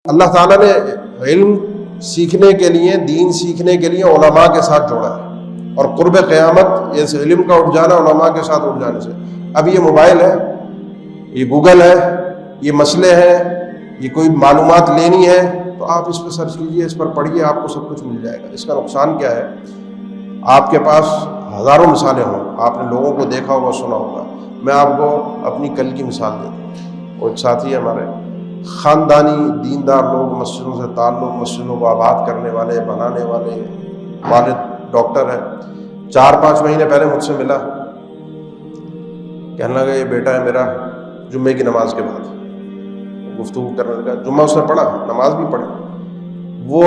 اللہ تعالیٰ نے علم سیکھنے کے لیے، دین سیکھنے کے لیے علماء کے ساتھ جوڑا ہے، اور قرب قیامت اس علم کا اٹھ جانا علماء کے ساتھ اٹھ جانے سے۔ اب یہ موبائل ہے، یہ گوگل ہے، یہ مسئلے ہیں، یہ کوئی معلومات لینی ہے تو آپ اس پہ سرچ کیجئے، اس پر پڑھیے، آپ کو سب کچھ مل جائے گا۔ اس کا نقصان کیا ہے؟ آپ کے پاس ہزاروں مثالیں ہوں، آپ نے لوگوں کو دیکھا ہوگا، سنا ہوگا۔ میں آپ کو اپنی کل کی مثال دیتا ہوں۔ وہ ایک ساتھی ہمارے خاندانی دیندار لوگ، مسجدوں سے تعلق، مسجدوں کو آباد کرنے والے، بنانے والے، والد ڈاکٹر ہے، 4-5 مہینے پہلے مجھ سے ملا، کہنے لگا یہ بیٹا ہے میرا، جمعے کی نماز کے بعد گفتگو کرنے لگا۔ جمعہ اس نے پڑھا، نماز بھی پڑھی، وہ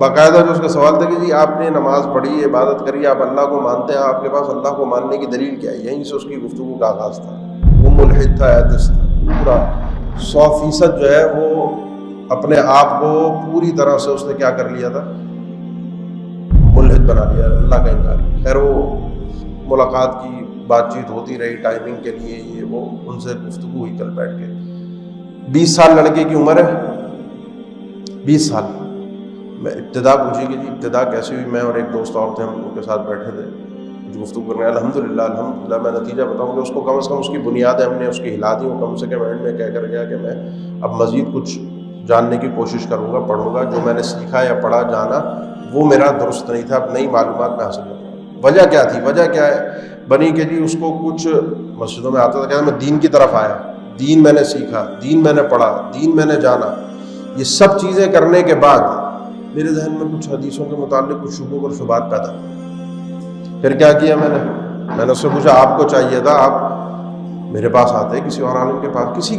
باقاعدہ جو اس کا سوال تھا کہ جی آپ نے نماز پڑھی، عبادت کری، آپ اللہ کو مانتے ہیں، آپ کے پاس اللہ کو ماننے کی دلیل کیا ہے؟ یہیں سے اس کی گفتگو کا آغاز تھا۔ وہ ملحد تھا، ایتھسٹ تھا، پورا 100% جو ہے وہ اپنے آپ کو پوری طرح سے اس نے کیا کر لیا تھا، ملحد بنا لیا، اللہ کا انکار۔ خیر وہ ملاقات کی، بات چیت ہوتی رہی ٹائمنگ کے لیے، یہ وہ ان سے گفتگو ہوئی کل بیٹھ کے۔ 20 سال لڑکے کی عمر ہے، 20 سال۔ میں ابتدا پوچھی کہ جی ابتدا کیسے ہوئی؟ میں اور ایک دوست اور تھے، ہم ان کے ساتھ بیٹھے تھے کچھ گفتگو کرنے۔ الحمدللہ میں نتیجہ بتاؤں کہ اس کو کم از کم اس کی بنیادیں ہم نے اس کی ہلا دی، وہ کم سے کم اینڈ میں کہہ کر گیا کہ میں اب مزید کچھ جاننے کی کوشش کروں گا، پڑھوں گا، جو میں نے سیکھا یا پڑھا جانا وہ میرا درست نہیں تھا، اب نئی معلومات میں حاصل کروں گا۔ وجہ کیا تھی؟ وجہ کیا ہے بنی کہ جی اس کو کچھ مسجدوں میں آتا تھا، کہتا میں دین کی طرف آیا، دین میں نے سیکھا، دین میں نے پڑھا، دین میں نے جانا۔ یہ سب چیزیں کرنے کے بعد میرے ذہن میں کچھ حدیثوں کے متعلق کچھ شبہات اور شبہات پیدا ہوئی۔ پھر کیا کیا میں نے اس سے پوچھا آپ کو چاہیے تھا آپ میرے پاس آتے، کسی اور عالم کے پاس، کسی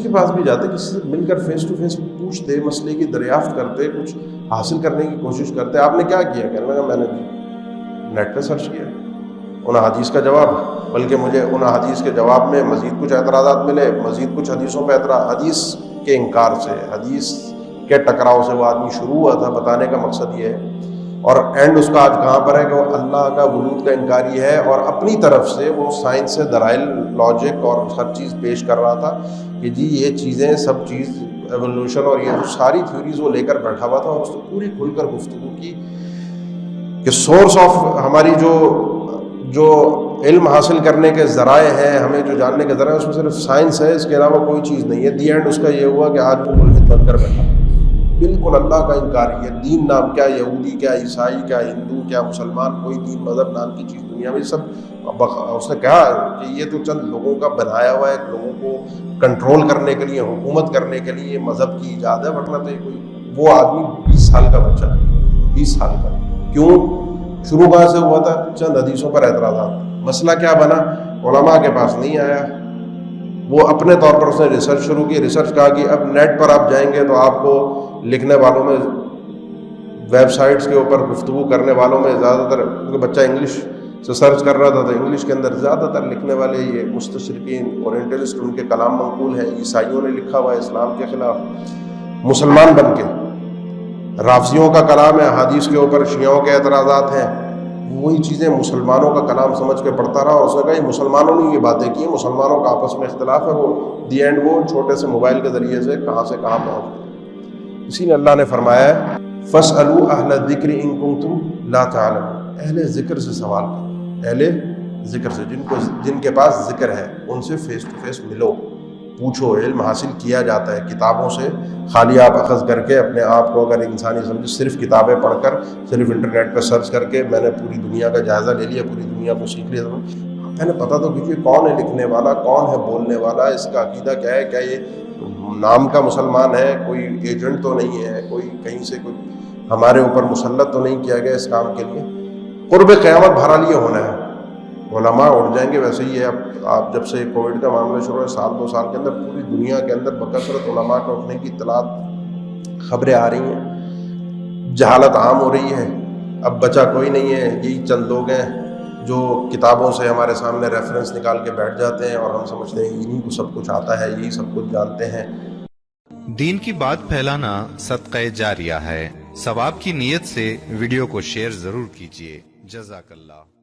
کے پاس بھی جاتے، کسی سے مل کر فیس ٹو فیس پوچھتے، مسئلے کی دریافت کرتے، کچھ حاصل کرنے کی کوشش کرتے۔ آپ نے کیا کیا؟ کہنے لگا میں نے نیٹ پہ سرچ کیا ان حدیث کا جواب، بلکہ مجھے ان حدیث کے جواب میں مزید کچھ اعتراضات ملے، مزید کچھ حدیثوں پہ اعتراض، حدیث کے انکار سے، حدیث کے ٹکراؤ سے وہ آدمی شروع ہوا تھا۔ بتانے کا مقصد یہ ہے، اور اینڈ اس کا آج کہاں پر ہے کہ وہ اللہ کا وجود کا انکاری ہے، اور اپنی طرف سے وہ سائنس سے دلائل، لاجک اور ہر چیز پیش کر رہا تھا کہ جی یہ چیزیں سب چیز ایوولوشن اور یہ جو ساری تھیوریز وہ لے کر بیٹھا ہوا تھا، اور اس نے پوری کھل کر گفتگو کی کہ سورس آف ہماری جو علم حاصل کرنے کے ذرائع ہیں، ہمیں جو جاننے کے ذرائع، اس میں صرف سائنس ہے، اس کے علاوہ کوئی چیز نہیں ہے۔ دی اینڈ اس کا یہ ہوا کہ آج وہ ملحد بن کر بیٹھا، بالکل اللہ کا انکاری ہے۔ دین نام کیا یہودی، کیا عیسائی، کیا ہندو، کیا مسلمان، کوئی دین مذہب نام کی چیز دنیا میں سب۔ اس نے کہا کہ یہ تو چند لوگوں کا بنایا ہوا ہے، لوگوں کو کنٹرول کرنے کے لیے، حکومت کرنے کے لیے مذہب کی ایجاد ہے، ورنہ تو کوئی وہ آدمی 20 سال کا بچہ ہے، 20 سال کا۔ کیوں شروع کہاں سے ہوا تھا؟ چند حدیثوں پر اعتراضات۔ مسئلہ کیا بنا؟ علماء کے پاس نہیں آیا، وہ اپنے طور پر اس نے ریسرچ شروع کی۔ ریسرچ کہا کہ اب نیٹ پر آپ جائیں گے تو آپ کو لکھنے والوں میں، ویب سائٹس کے اوپر گفتگو کرنے والوں میں زیادہ تر، کیونکہ بچہ انگلش سے سرچ کر رہا تھا تو انگلش کے اندر زیادہ تر لکھنے والے یہ مستشرقین، اورینٹلسٹ، ان کے کلام منقول ہیں، عیسائیوں نے لکھا ہوا ہے اسلام کے خلاف، مسلمان بن کے رافضیوں کا کلام ہے حدیث کے اوپر، شیعوں کے اعتراضات ہیں، وہی چیزیں مسلمانوں کا کلام سمجھ کے پڑھتا رہا، اور اس نے کہا یہ مسلمانوں نے یہ باتیں کی ہیں، مسلمانوں کا آپس میں اختلاف ہے۔ وہ دی اینڈ وہ چھوٹے سے موبائل کے ذریعے سے کہاں پہنچ گئے۔ اسی لیے اللہ نے فرمایا ہے فَاسْأَلُوا أَهْلَ الذِّكْرِ إِن كُنتُمْ لَا تَعْلَمُونَ، اہل ذکر سے سوال کرو، اہل ذکر سے، جن کے پاس ذکر ہے، ان سے فیس ٹو فیس ملو، پوچھو۔ علم حاصل کیا جاتا ہے کتابوں سے، خالی آپ اخذ کر کے اپنے آپ کو اگر انسانی سمجھے صرف کتابیں پڑھ کر، صرف انٹرنیٹ پہ سرچ کر کے میں نے پوری دنیا کا جائزہ لے لیا، پوری دنیا کو سیکھ لیا، میں نے پتہ تو کیجیے کون ہے لکھنے والا، کون ہے بولنے والا، اس کا عقیدہ کیا ہے، کیا یہ نام کا مسلمان ہے، کوئی ایجنٹ تو نہیں ہے، کوئی کہیں سے کوئی ہمارے اوپر مسلط تو نہیں کیا گیا اس کام کے لیے۔ قرب قیامت بہرحال یہ ہونا ہے، علماء اٹھ جائیں گے۔ ویسے ہی ہے، اب آپ جب سے کووڈ کا معاملہ شروع ہے، 1-2 سال کے اندر پوری دنیا کے اندر بکثرت علماء کے اٹھنے کی اطلاعات، خبریں آ رہی ہیں، جہالت عام ہو رہی ہے۔ اب بچا کوئی نہیں ہے، یہی چند لوگ ہیں جو کتابوں سے ہمارے سامنے ریفرنس نکال کے بیٹھ جاتے ہیں، اور ہم سمجھتے ہیں انہیں کو سب کچھ آتا ہے، یہی سب کچھ جانتے ہیں۔ دین کی بات پھیلانا صدقہ جاریہ ہے، ثواب کی نیت سے ویڈیو کو شیئر ضرور کیجیے۔ جزاک اللہ۔